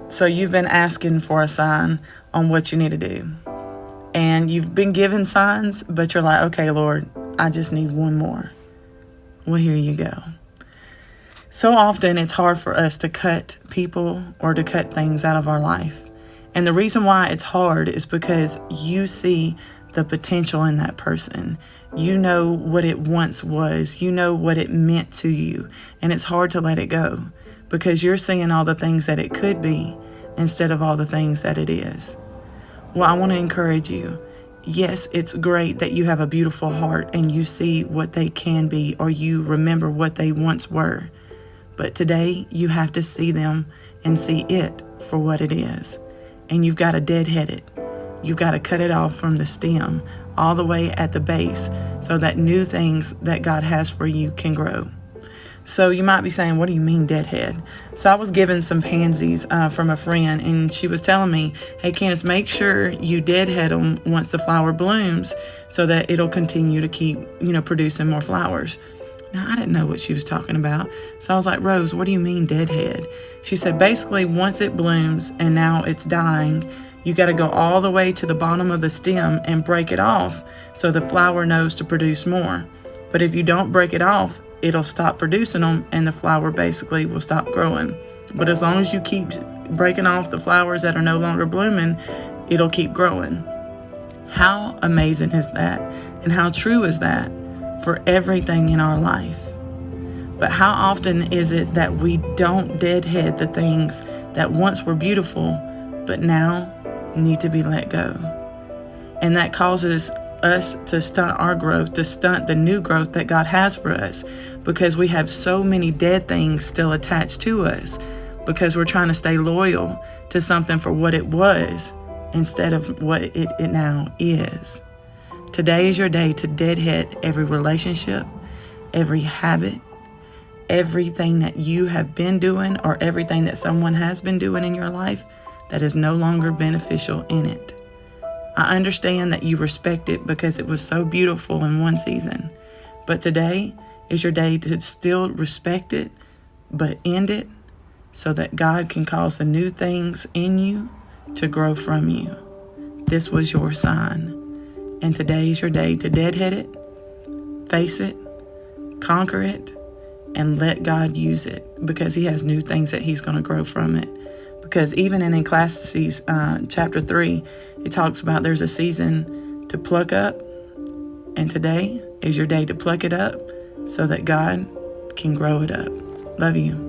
So you've been asking for a sign on what you need to do. And you've been given signs, but you're like, okay, Lord, I just need one more. Well, here you go. So often it's hard for us to cut people or to cut things out of our life. And the reason why it's hard is because you see the potential in that person. You know what it once was. You know what it meant to you. And it's hard to let it go because you're seeing all the things that it could be instead of all the things that it is. Well, I want to encourage you. Yes, it's great that you have a beautiful heart and you see what they can be, or you remember what they once were. But today you have to see them and see it for what it is. And you've got to deadhead it. You've got to cut it off from the stem all the way at the base so that new things that God has for you can grow. So you might be saying, what do you mean deadhead? So I was given some pansies from a friend, and she was telling me, hey, Candace, make sure you deadhead them once the flower blooms so that it'll continue to keep, producing more flowers. Now, I didn't know what she was talking about. So I was like, Rose, what do you mean deadhead? She said, basically, once it blooms and now it's dying, you got to go all the way to the bottom of the stem and break it off so the flower knows to produce more. But if you don't break it off, it'll stop producing them and the flower basically will stop growing. But as long as you keep breaking off the flowers that are no longer blooming, it'll keep growing. How amazing is that? And how true is that for everything in our life? But how often is it that we don't deadhead the things that once were beautiful, but now need to be let go? And that causes us to stunt our growth, to stunt the new growth that God has for us, because we have so many dead things still attached to us, because we're trying to stay loyal to something for what it was instead of what it now is. Today is your day to deadhead every relationship, every habit, everything that you have been doing or everything that someone has been doing in your life that is no longer beneficial in it. I understand that you respect it because it was so beautiful in one season, but today is your day to still respect it, but end it so that God can cause the new things in you to grow from you. This was your sign, and today is your day to deadhead it, face it, conquer it, and let God use it, because He has new things that He's going to grow from it. Because even in Ecclesiastes chapter 3, it talks about there's a season to pluck up, and today is your day to pluck it up so that God can grow it up. Love you.